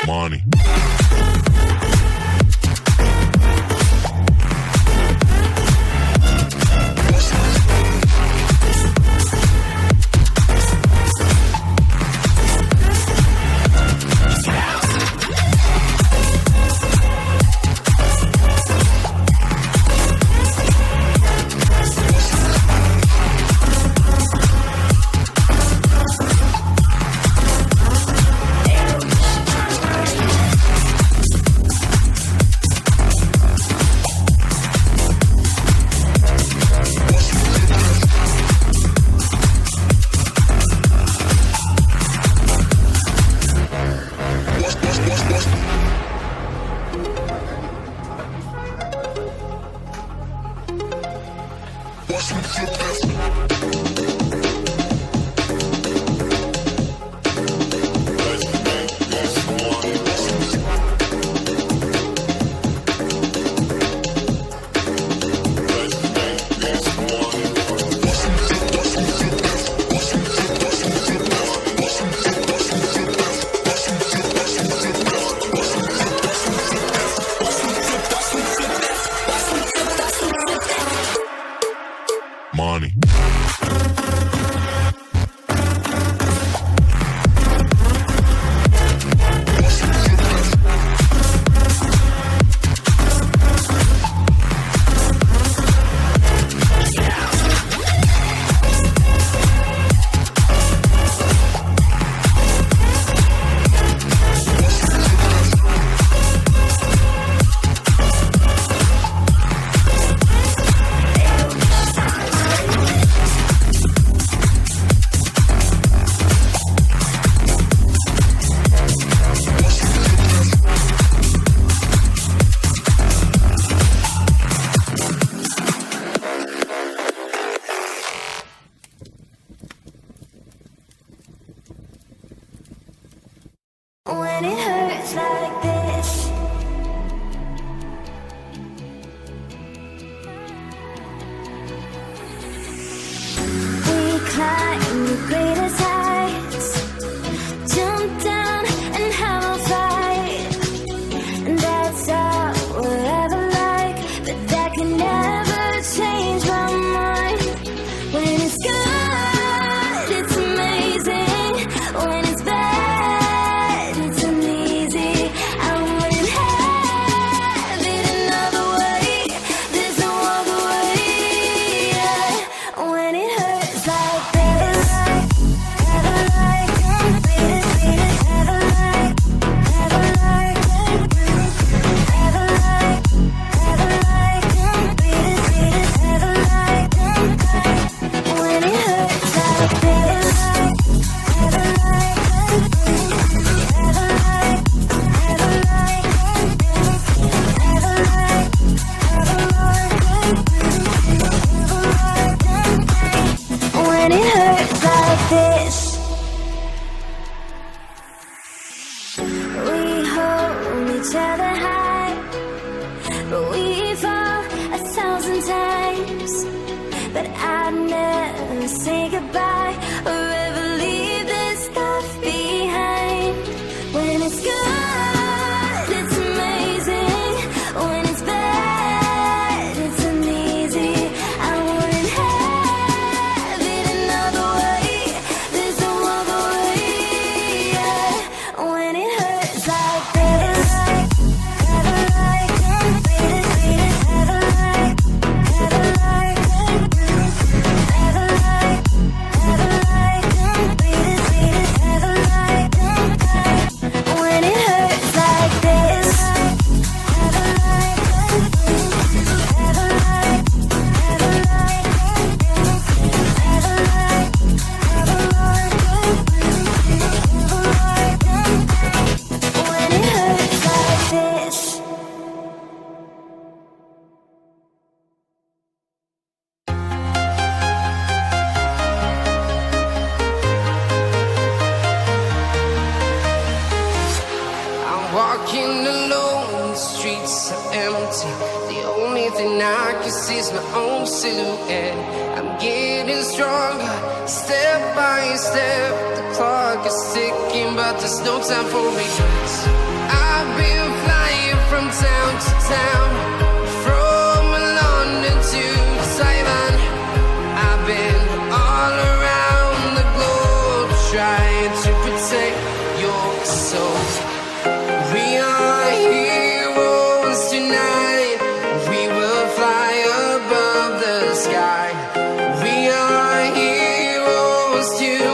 Money. Money. When it hurts like this, we climb the greatest heights, jump down and have a fight, and that's all we'll ever like, but that can never change my mind. When it's good, it's amazing. When it's bad, it's uneasy. I wouldn't have it another way. There's no other way. Yeah. When it hurts like this, never like, beat it, never like, never like, never like, beat it, never like. When it hurts like this, never like, never like, never like, never like, when it hurts like this, we hold each other high, but we fall 1,000 times. But I'd never say goodbye or ever leave this stuff behind. When it's good, it's amazing. When it's bad, it's uneasy. I wouldn't have it another way. There's no other way. Yeah. When it hurts like this, never like, beat it, never like, never like, never like, sees my own silhouette. I'm getting stronger, step by step. The clock is ticking, but there's no time for me. I've been flying from town to town, from London to Taiwan. I've been all around the globe, trying to protect your soul. We are heroes tonight. We will fly above the sky. We are heroes tonight.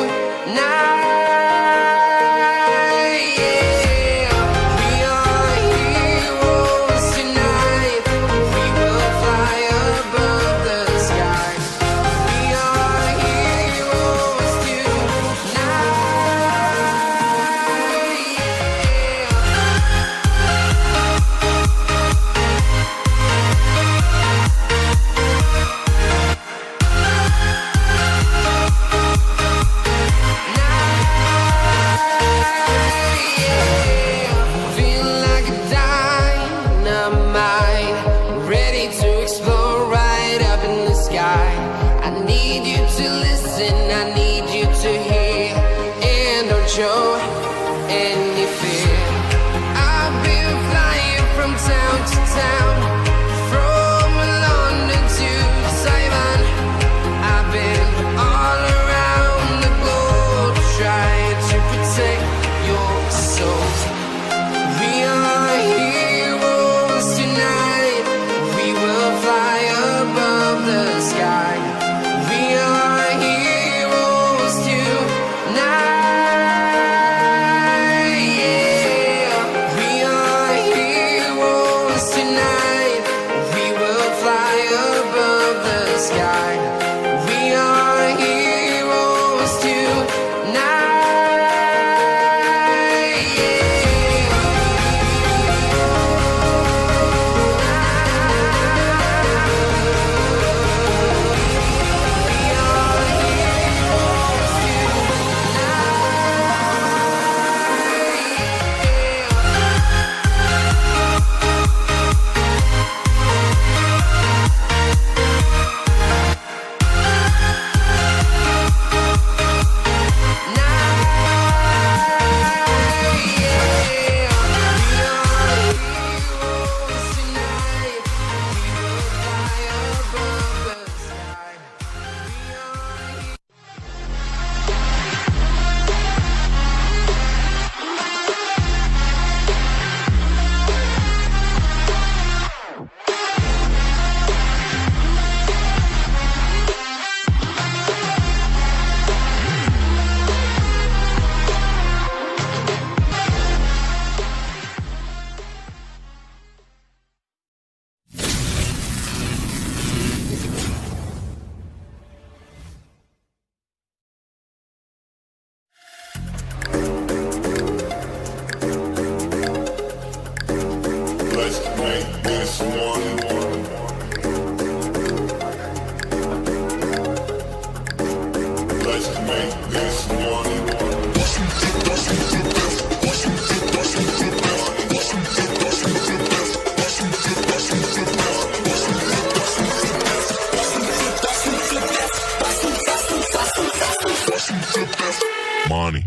Yeah. We are heroes tonight. We will fly above the sky. We are heroes tonight. Feel like a dynamite, ready to explode right up in the sky. I need you to listen, I need you to hear, and don't show any fear. I've been flying from town to town, from London to Taiwan. I've been all around the globe, trying to protect your soul. We are heroes tonight. We will fly above the sky. We are heroes tonight. Yeah. We are heroes tonight. We will fly above the sky. We are heroes tonight. Let's make this one. Let's make this one. Money.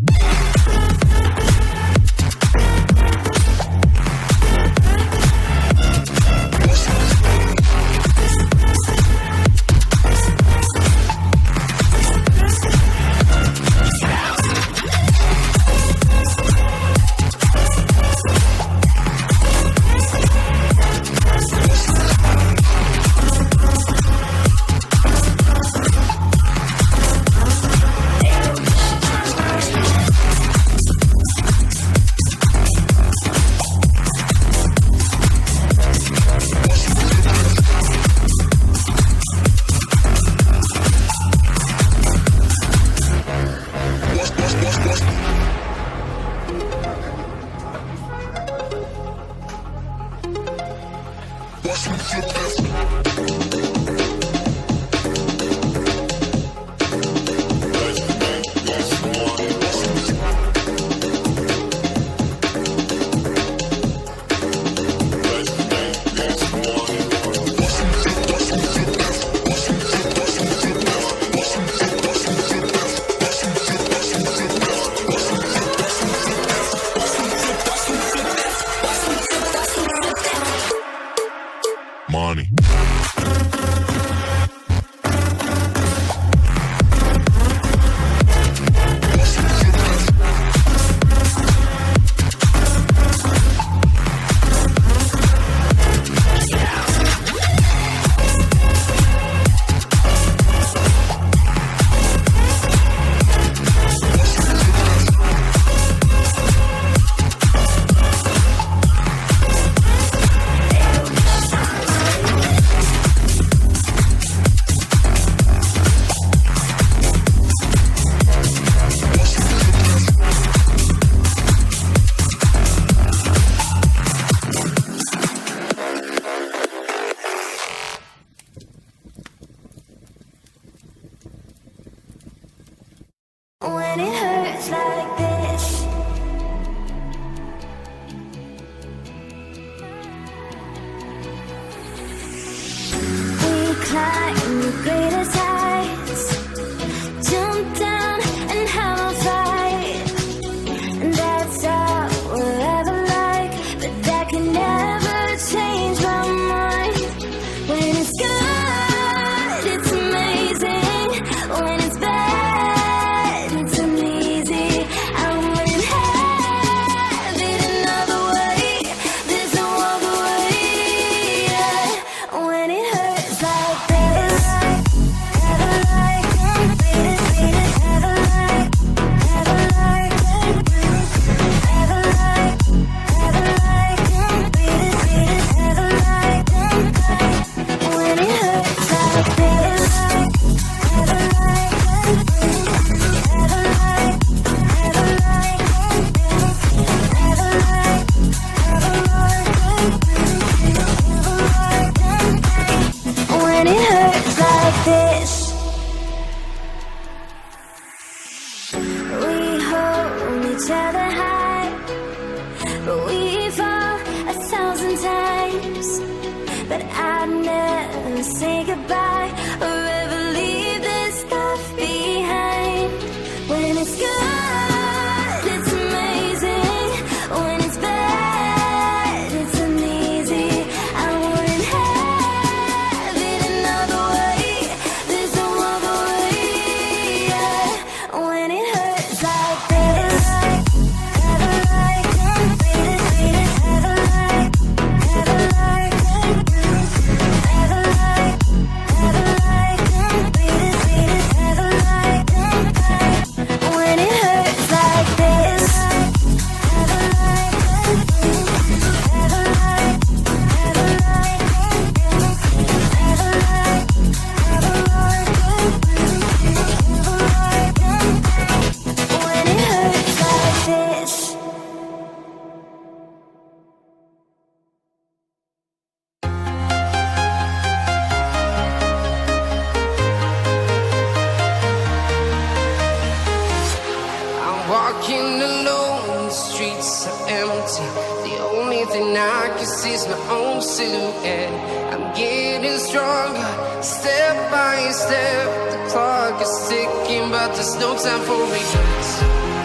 sees my own silhouette. I'm getting stronger, step by step. The clock is ticking, but there's no time for regrets.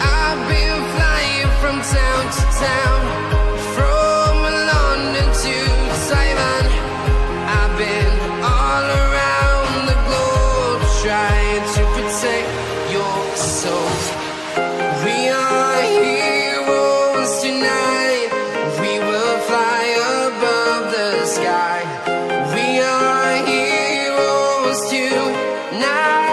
I've been flying from town to town, from London to Taiwan. I've been all around the globe trying to protect your soul. We are heroes tonight. We will fly above the sky. We are heroes tonight.